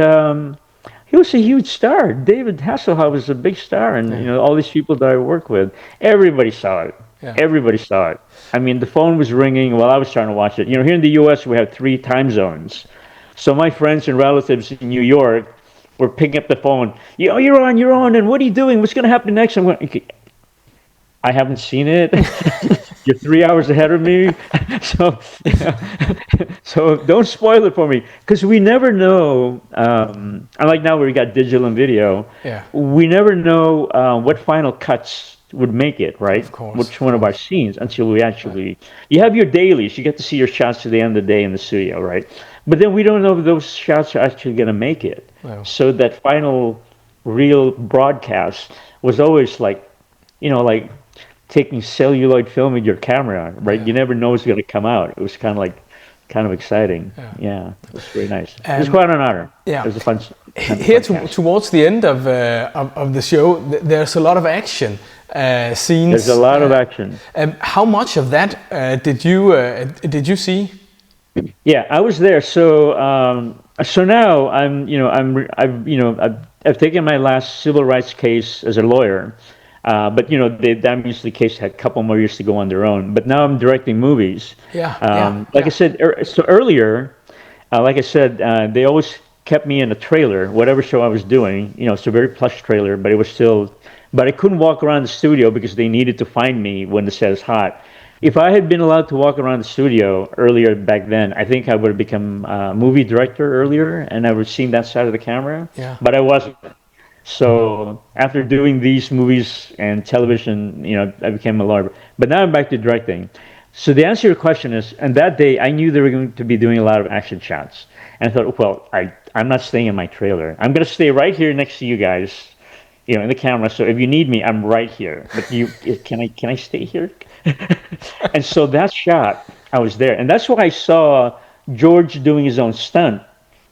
he was a huge star. David Hasselhoff was a big star, and all these people that I work with, everybody saw it. Yeah. Everybody saw it. I mean, the phone was ringing while I was trying to watch it. Here in the U.S., we have 3 time zones, so my friends and relatives in New York were picking up the phone. You're on, and what are you doing? What's going to happen next? I'm going, okay, I haven't seen it. You're 3 hours ahead of me, so don't spoil it for me, because we never know. Unlike now, where we got digital and video, we never know what final cuts would make it, right? Of course. Which one of our scenes until we actually. You have your dailies. You get to see your shots to the end of the day in the studio, right? But then we don't know if those shots are actually going to make it. Wow. So that final real broadcast was always like, taking celluloid film with your camera, right? You never know it's going to come out. It was kind of like kind of exciting. Yeah, it was very nice. It was quite an honor. Yeah. It was a fun. Here towards the end of the show, there's a lot of action scenes. There's a lot of action. How much of that did you see? Yeah, I was there. So now I've taken my last civil rights case as a lawyer, but that means the case had a couple more years to go on their own. But now I'm directing movies. I said, so earlier, like I said, they always kept me in a trailer, whatever show I was doing. It's a very plush trailer, but but I couldn't walk around the studio because they needed to find me when the set is hot. If I had been allowed to walk around the studio earlier back then, I think I would have become a movie director earlier, and I would have seen that side of the camera. Yeah. But I wasn't. So after doing these movies and television, I became a lawyer. But now I'm back to directing. So the answer to your question is, and that day I knew they were going to be doing a lot of action shots. And I thought, well, I'm not staying in my trailer. I'm going to stay right here next to you guys, in the camera. So if you need me, I'm right here. But can I stay here? And so that shot, I was there. And that's why I saw George doing his own stunt,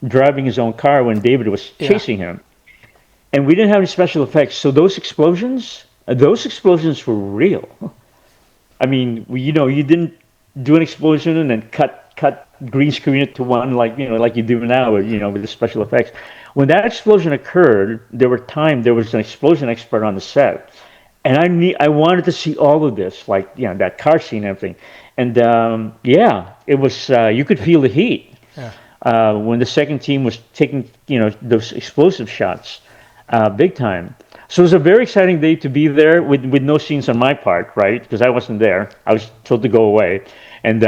driving his own car when David was chasing him. And we didn't have any special effects. So those explosions were real. I mean, you didn't do an explosion and then cut green screen it to one like you do now with the special effects. When that explosion occurred, there was an explosion expert on the set. And I wanted to see all of this, that car scene and everything. And it was you could feel the heat when the second team was taking those explosive shots, big time. So it was a very exciting day to be there with no scenes on my part, right? Because I wasn't there. I was told to go away, and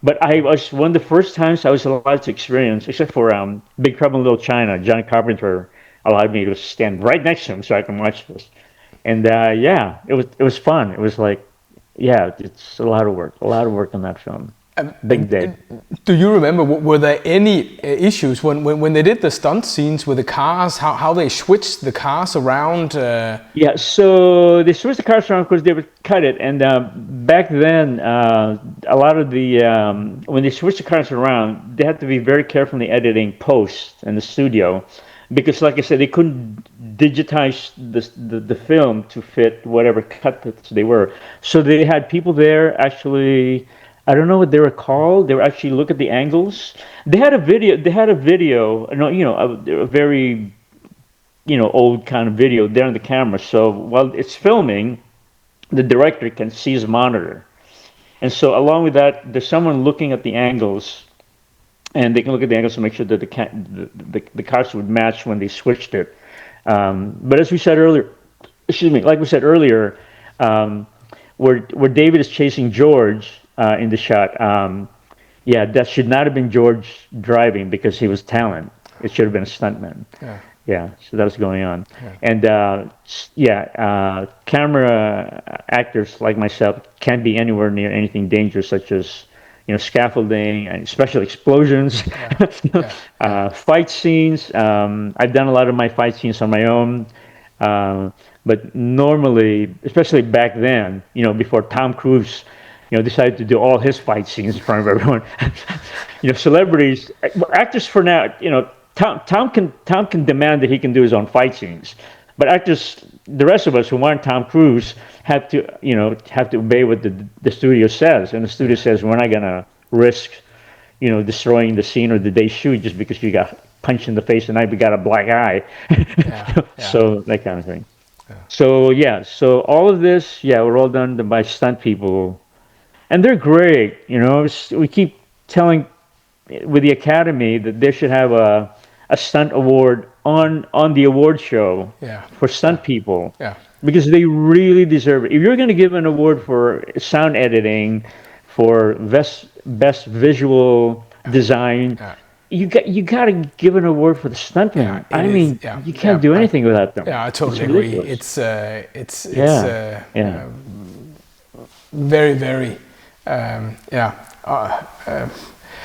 but I was one of the first times I was allowed to experience, except for Big Trouble in Little China. John Carpenter allowed me to stand right next to him so I can watch this. And it was fun. It was like, it's a lot of work on that film. Big day. Do you remember, were there any issues when they did the stunt scenes with the cars, how they switched the cars around? So they switched the cars around because they would cut it. And back then, a lot of when they switched the cars around, they had to be very careful in the editing post in the studio. Because, like I said, they couldn't digitize the film to fit whatever cuts they were. So they had people there actually. I don't know what they were called. They were actually look at the angles. They had a video. A very, old kind of video there on the camera. So while it's filming, the director can see his monitor, and so along with that, there's someone looking at the angles. And they can look at the angles to make sure that the cars would match when they switched it. But as we said earlier, where David is chasing George in the shot, that should not have been George driving because he was talent. It should have been a stuntman. Yeah, so that was going on. And camera actors like myself can't be anywhere near anything dangerous, such as scaffolding and special explosions, fight scenes. I've done a lot of my fight scenes on my own, but normally, especially back then, before Tom Cruise, decided to do all his fight scenes in front of everyone. Celebrities, actors for now, Tom can demand that he can do his own fight scenes. But actors, the rest of us who aren't Tom Cruise, have to obey what the studio says, and the studio says we're not gonna risk, destroying the scene or the day shoot just because you got punched in the face and I got a black eye. So that kind of thing. So all of this, we're all done by stunt people, and they're great. We keep telling with the Academy that they should have a stunt award on the award show for stunt people, because they really deserve it. If you're going to give an award for sound editing, for best visual design, you got to give an award for the stuntmen. You can't do anything without them. I totally agree. It's very, very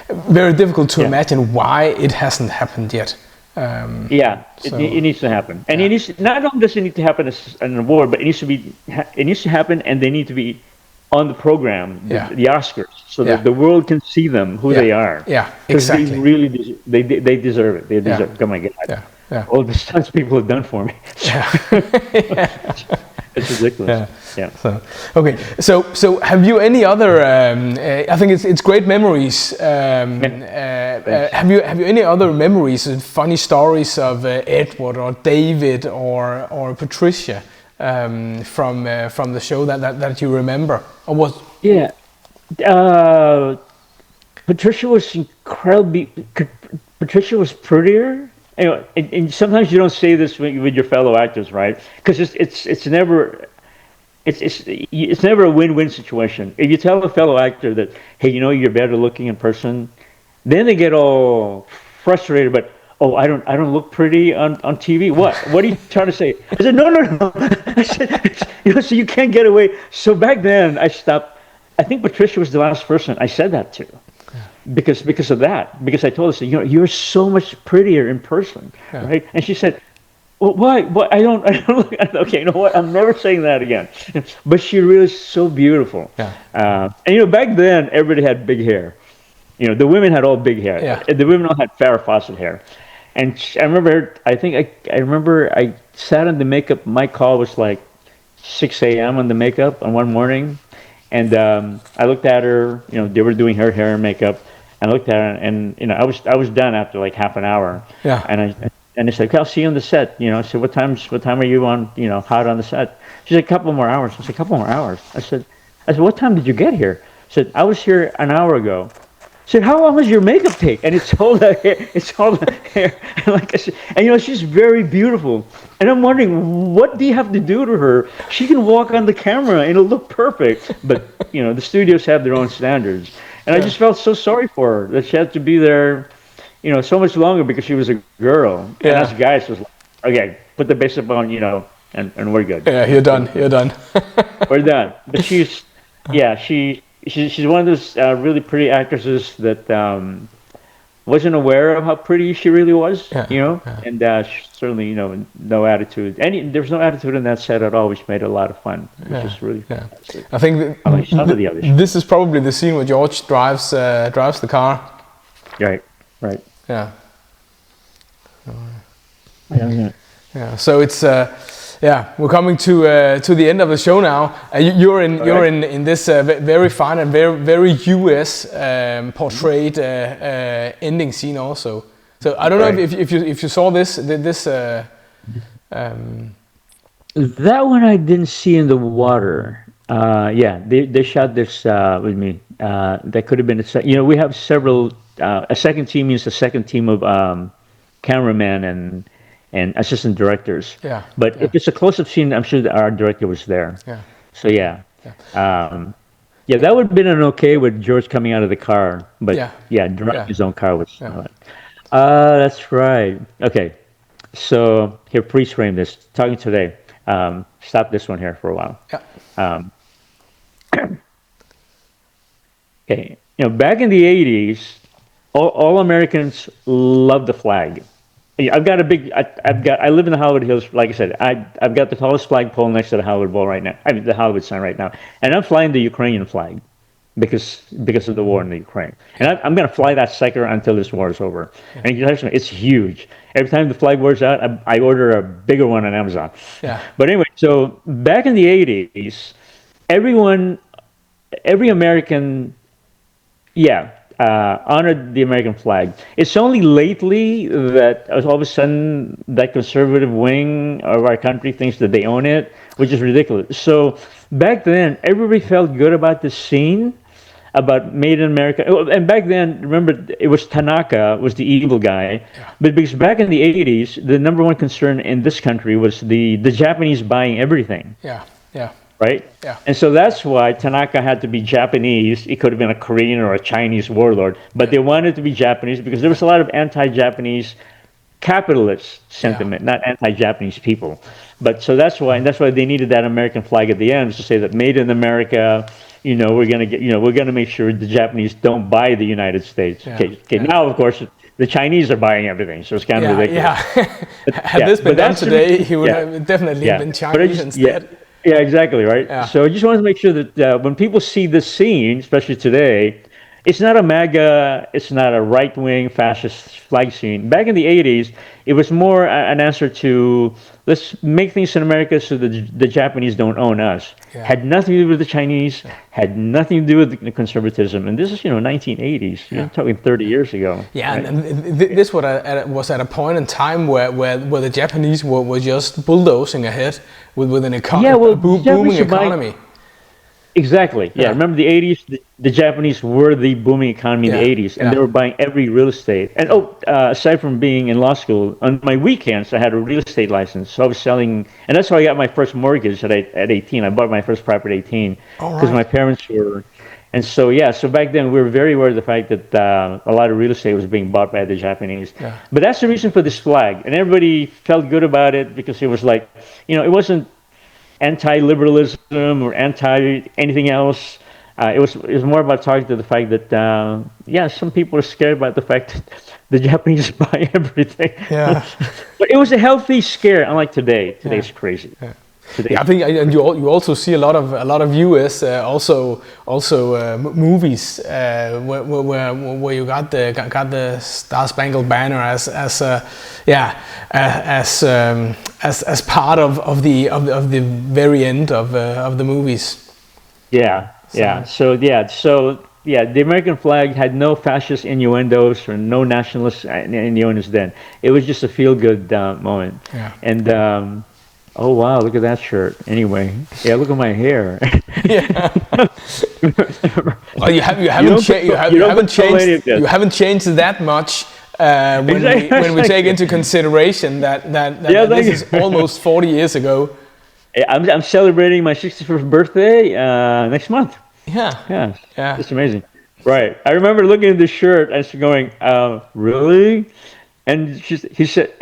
very difficult to imagine why it hasn't happened yet. It needs to happen, and it needs not only does it need to happen as an award, but it needs to happen, and they need to be on the program, the Oscars, so that Yeah. the world can see them, who they are. Yeah, Because exactly. they really they deserve it. They deserve. Oh my God! Yeah. Yeah. All the stunts people have done for me. It's ridiculous. Yeah. So, okay. So have you any other? I think it's great memories. Have you any other memories and funny stories of Edward or David or Patricia from the show that you remember? Or was Patricia was incredibly. Patricia was prettier. Anyway, and sometimes you don't say this with your fellow actors, right? Because it's never a win-win situation. If you tell a fellow actor that, hey, you're better looking in person, then they get all frustrated. But oh, I don't look pretty on TV. What are you trying to say? I said no. I said so you can't get away. So back then I stopped. I think Patricia was the last person I said that to. Because of that. Because I told her, you're so much prettier in person, right? And she said, well, why? What? I don't look. Okay, you know what? I'm never saying that again. But she really is so beautiful. And back then everybody had big hair. The women had all big hair. Yeah. The women all had Farrah Fawcett hair. And I remember. I remember. I sat on the makeup. My call was like 6 a.m. on the makeup on one morning. And I looked at her, they were doing her hair and makeup, and I looked at her, and I was done after like half an hour. Yeah. And they said, okay, I'll see you on the set. I said, what time are you on, hot on the set? She said, a couple more hours. I said, a couple more hours. I said, what time did you get here? She said, I was here an hour ago. I said, how long does your makeup take? And it's all the hair. And like I said, and she's very beautiful. And I'm wondering, what do you have to do to her? She can walk on the camera and it'll look perfect. But the studios have their own standards. And I just felt so sorry for her that she had to be there, so much longer because she was a girl. And us guys was like, okay, put the makeup on, and we're good. Yeah, you're done. We're done. But she's one of those really pretty actresses that wasn't aware of how pretty she really was, and certainly, no attitude. There was no attitude in that set at all, which made it a lot of fun, which is really fantastic. I think this is probably the scene where George drives the car. Right. Yeah. Yeah. So it's. We're coming to the end of the show now. You're in this very fine and very US portrayed ending scene also. So I don't know if you saw this. That one I didn't see in the water. They shot this with me. That could have been we have several. A second team means a second team of cameramen and assistant directors. Yeah. But if it's a close-up scene, I'm sure that our director was there. Yeah. So that would have been an okay with George coming out of the car. But driving his own car was. That's right. Okay. So here, please frame this. Talking today. Stop this one here for a while. Yeah. Okay. Back in the 80s, all Americans loved the flag. I live in the Hollywood Hills. Like I said, I've got the tallest flagpole next to the Hollywood Bowl right now. I mean, the Hollywood sign right now, and I'm flying the Ukrainian flag because of the war in the Ukraine. And I'm going to fly that sucker until this war is over. Yeah. And it's huge. Every time the flag wears out, I order a bigger one on Amazon. Yeah. But anyway, so back in the 80s, every American, honored the American flag. It's only lately that all of a sudden that conservative wing of our country thinks that they own it, which is ridiculous. So back then, everybody felt good about the scene, about Made in America. And back then, remember, it was Tanaka was the evil guy. Yeah. But because back in the 80s, the number one concern in this country was the Japanese buying everything. Yeah. Right? Yeah. And so that's why Tanaka had to be Japanese. It could have been a Korean or a Chinese warlord, but they wanted to be Japanese because there was a lot of anti-Japanese capitalist sentiment, not anti-Japanese people. But so that's why they needed that American flag at the end to say that Made in America. We're gonna make sure the Japanese don't buy the United States. Yeah. Okay. Now, of course, the Chinese are buying everything, so it's kind of ridiculous. Yeah. Had this been done today, he would have definitely been Chinese instead. Yeah, exactly, right? Yeah. So I just wanted to make sure that when people see this scene, especially today, it's not a MAGA, it's not a right wing fascist flag scene. Back in the 80s, it was more an answer to let's make things in America so that the Japanese don't own us. Yeah. Had nothing to do with the Chinese, had nothing to do with the conservatism. And this is, 1980s. You're talking 30 years ago. Yeah, Right? this was at a point in time where the Japanese were just bulldozing ahead with an Yeah, well, booming Japanese are buying. economy. Exactly. Yeah. Yeah, Remember the 80s? The Japanese were the booming economy in the yeah, 80s, and they yeah. were buying every real estate. And aside from being in law school, on my weekends, I had a real estate license. So I was selling, and that's how I got my first mortgage at 18. I bought my first property at 18 All because my right. parents were. And so, yeah, so back then we were very aware of the fact that a lot of real estate was being bought by the Japanese. Yeah, But that's the reason for this flag. And everybody felt good about it because it was like, it wasn't anti-liberalism or anti anything else. It was more about talking to the fact that some people are scared about the fact that the Japanese buy everything. yeah, But it was a healthy scare, unlike today. yeah. Today's crazy. Yeah. Yeah, I Today's think, and you also see a lot of US also movies where you got the Star Spangled Banner as part of the very end of the movies. yeah. So the American flag had no fascist innuendos or no nationalist innuendos. Then it was just a feel-good moment. Yeah. And oh wow, look at that shirt. Anyway, yeah, look at my hair. Yeah. Well, you don't control any of this. you haven't changed that much when we take into consideration that Yeah, this thank is you. almost 40 years ago. I'm celebrating my 61st birthday next month. Yeah. Yeah, Yeah. it's amazing. Right. I remember looking at this shirt and going, really? And she said,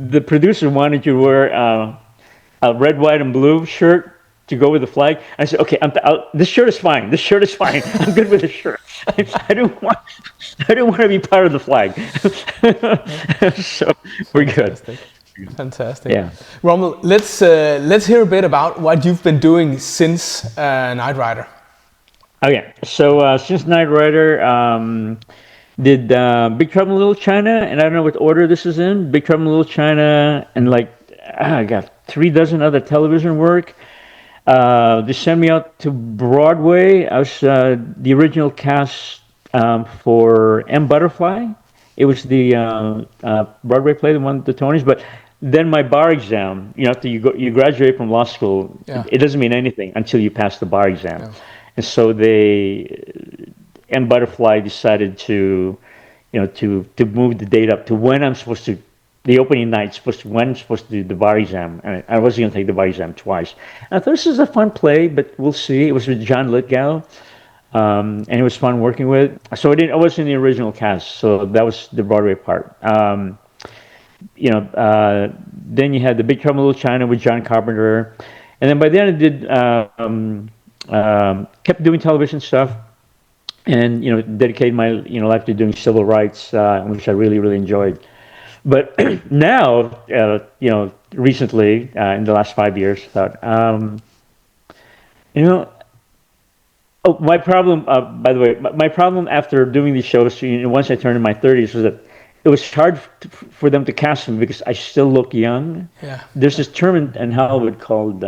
the producer wanted you to wear a red, white, and blue shirt to go with the flag. I said, okay, this shirt is fine. This shirt is fine. I'm good with the shirt. I don't want to be part of the flag. So we're good. Fantastic. Yeah. Rummel, let's hear a bit about what you've been doing since Knight Rider. Okay. So since Knight Rider, did Big Trouble in Little China, and I don't know what order this is in. Big Trouble in Little China, and I got 36 other television work. They sent me out to Broadway. I was the original cast for M. Butterfly. It was the Broadway play that won the Tonys. But then my bar exam, after you graduate from law school, Yeah. it doesn't mean anything until you pass the bar exam. Yeah. And so M. Butterfly decided to move the date up to when I'm supposed to, the opening night, when I'm supposed to do the bar exam. And I wasn't going to take the bar exam twice. And I thought this is a fun play, but we'll see. It was with John Lithgow, and it was fun working with. So I wasn't in the original cast, so that was the Broadway part. Then you had the Big Trouble in Little China with John Carpenter, and then by then I did kept doing television stuff. And dedicated my life to doing civil rights, which I really really enjoyed. But now, recently in the last 5 years, I thought, my problem. By the way, my problem after doing these shows, once I turned in my 30s, was that it was hard for them to cast me because I still look young. Yeah. There's this term in Hollywood called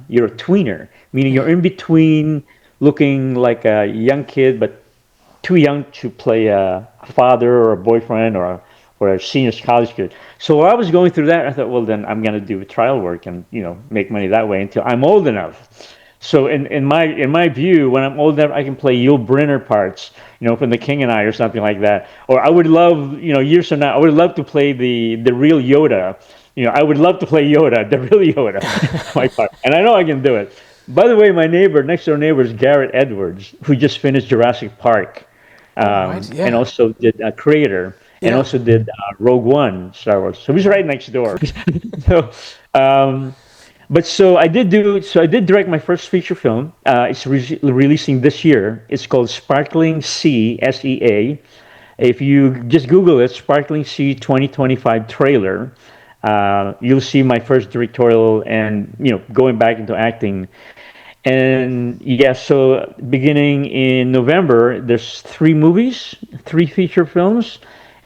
you're a tweener, meaning you're in between looking like a young kid, but too young to play a father or a boyfriend or a senior college kid. So while I was going through that, I thought, well, then I'm going to do trial work and make money that way until I'm old enough. So in my view, when I'm old enough, I can play Yul Brynner parts, from The King and I or something like that. Or I would love, years from now, I would love to play the real Yoda. I would love to play Yoda, the real Yoda, my part. And I know I can do it. By the way, my next door neighbor is Garrett Edwards, who just finished Jurassic Park. Right, yeah. And also did Creator, and Yeah. also did Rogue One, Star Wars. So he's right next door. So I did direct my first feature film. It's releasing this year. It's called Sparkling Sea, SEA. If you just Google it, Sparkling Sea 2025 trailer. you'll see my first directorial and, going back into acting. And yeah, so beginning in November, there's 3 movies, 3 feature films,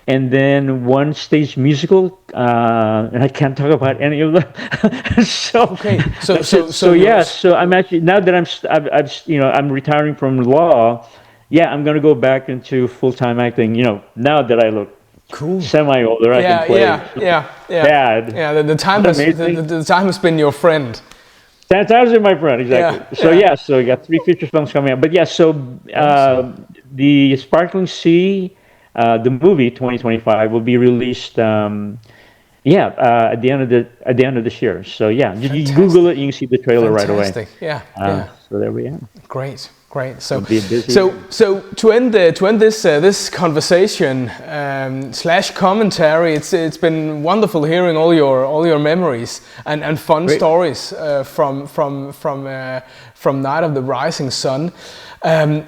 and then 1 stage musical. And I can't talk about any of them. So Okay, so that's it. so So so yeah, yours. so I'm actually, now that I'm retiring from law. Yeah, I'm gonna go back into full-time acting. Now that I look Cool. semi-older, I can Yeah, play yeah, yeah, yeah, dad. yeah. The time Isn't that has amazing? the time has been your friend. Fantastic, my friend. Yeah, Exactly. So yeah. yeah, so you got 3 feature films coming up. But yeah, so Awesome. the Sparkling Sea, the movie 2025 will be released. Yeah, at the end of this year. So yeah, you Google Fantastic. it, you can see the trailer right away. Fantastic. Yeah, yeah. So there we are. Great, great. It'll So, be busy. so to end this conversation slash commentary, it's been wonderful hearing all your memories and fun Great. stories from Night of the Rising Sun. Um,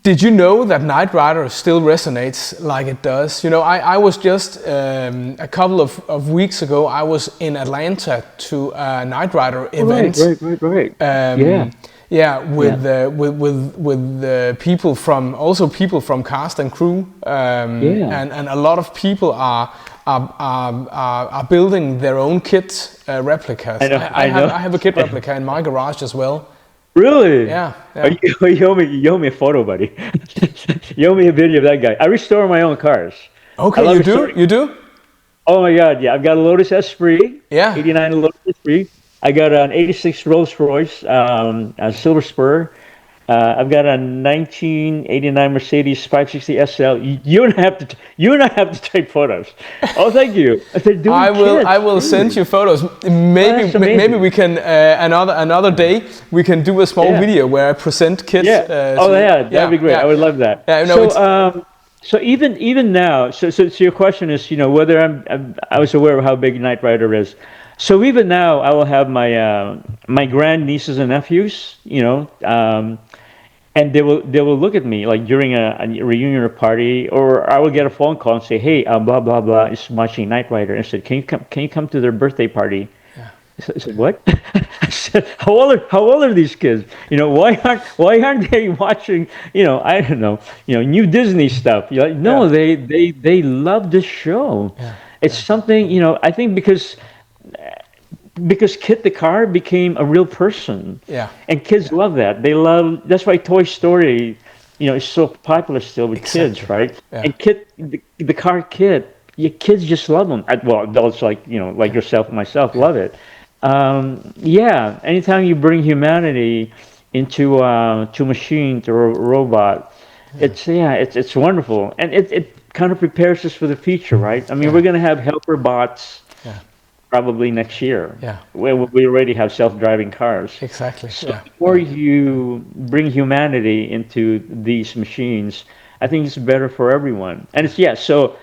Did you know that Knight Rider still resonates like it does? I was just a couple of weeks ago. I was in Atlanta to a Knight Rider event. Right. Yeah. Yeah, Yeah. with people from cast and crew, Yeah. and a lot of people are building their own kit replicas. I know. I know. I have a kit replica in my garage as well. Really? Yeah, Oh, yeah. you owe me a photo, buddy. You owe me a video of that guy. I restore my own cars. I Okay, love you do? restoring. You do? Oh my God, yeah. I've got a Lotus Esprit, Yeah. 89 Lotus Esprit. I got an 86 Rolls Royce, a Silver Spur. I've got a 1989 Mercedes 560 SL. You and I have to take photos. Oh, thank you. They're doing I will kids. send you photos. That's Maybe amazing. we can another day we can do a small Yeah. video where I present kits. Yeah. Oh, yeah. That'd be great. Yeah. I would love that. Yeah, no, So, it's so even now, so your question is, whether I was aware of how big Knight Rider is. So even now, I will have my grand nieces and nephews, and they will look at me like during a reunion or party, or I will get a phone call and say, "Hey, blah blah blah is watching Knight Rider," and I said, Can you come to their birthday party?" I said, "What?" I said, how old are these kids? Why aren't they watching? I don't know. New Disney stuff. You're like, no, yeah, they love this show. yeah, It's something. I think because Kit the car became a real person, yeah. and kids love that. That's why Toy Story, is so popular still with Exactly. kids, right? Yeah. And Kit, the car Kit, your kids just love them. Well, adults like yourself and myself love it. Yeah, anytime you bring humanity into to machines or a robot, it's wonderful, and it kind of prepares us for the future, right? I mean, Yeah. we're gonna have helper bots Yeah. probably next year. Yeah. We already have self-driving cars. Exactly. So Yeah. before you bring humanity into these machines, I think it's better for everyone. And it's So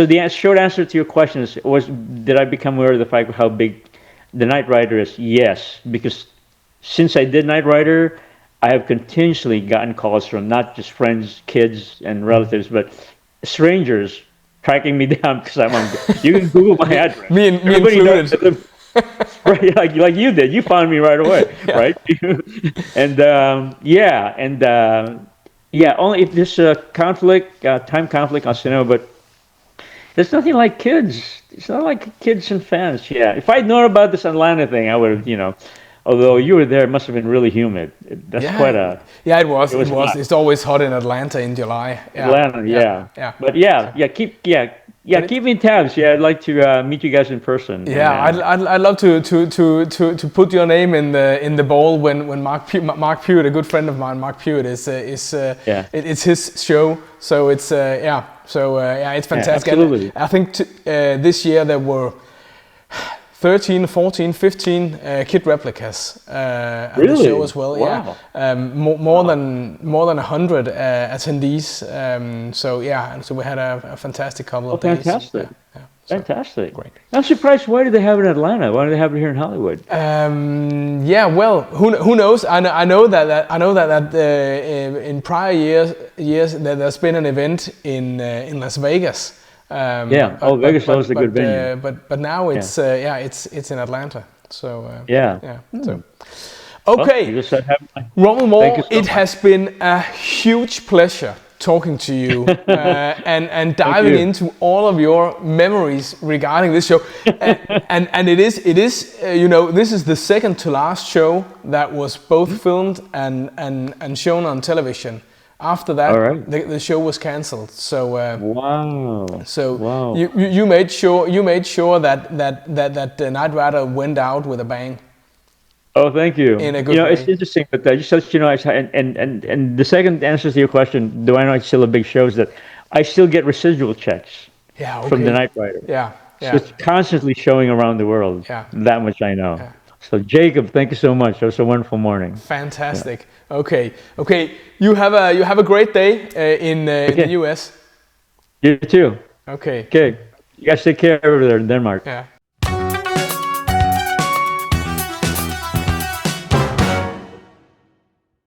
the short answer to your question did I become aware of the fact of how big the Knight Rider is? Yes, because since I did Knight Rider, I have continuously gotten calls from not just friends, kids, and relatives, but strangers tracking me down because I'm on. You can Google my address. Me Everybody knows included. right, like you did. You found me right away, right? And only if there's a conflict, time conflict, I'll say no. But there's nothing like kids. It's not like kids and fans. Yeah, if I'd known about this Atlanta thing, I would have. Although you were there, it must have been really humid. That's Yeah. quite a Yeah, it was. It was hot. It's always hot in Atlanta in July. Yeah. Atlanta. Yeah. Yeah. But keep me in tabs. Yeah, I'd like to meet you guys in person. Yeah, And, I'd love to put your name in the ball when Mark Pewitt, a good friend of mine, Mark Pewitt it's his show, so it's it's fantastic. absolutely. I think this year there were 13, 14, 15 kit replicas at the Really? show as well. Wow. Yeah, more than 100 attendees. So we had a fantastic couple of days. fantastic. Yeah, so Fantastic. great. I'm surprised. Why do they have it in Atlanta? Why do they have it here in Hollywood? Well, who knows? I know that in prior years that there's been an event in Las Vegas Yeah. Oh, Vegas is always a good venue. But now Yeah. it's in Atlanta. So Yeah. yeah. So Well, okay, you just said have my. Rummel Thank you Mor, so it much. has been a huge pleasure talking to you and Thank diving you. into all of your memories regarding this show. And it is this is the second to last show that was both filmed and shown on television. After All that, right. the show was cancelled. So Wow. so Wow. you made sure that Night Rider went out with a bang Oh, thank you. in a good It's way. interesting, but just so that you know, and the second answer to your question, do I know it's still a big show? Is that I still get residual checks Yeah. from the Okay. Knight Rider. Yeah. So Yeah. it's constantly showing around the world. Yeah. That much I know. Yeah. So Jacob, thank you so much. It was a wonderful morning. Yeah. Fantastic. Okay. Okay. You have a great day in the Okay. US. You too. Okay. Okay. You guys take care over there in Denmark. Yeah.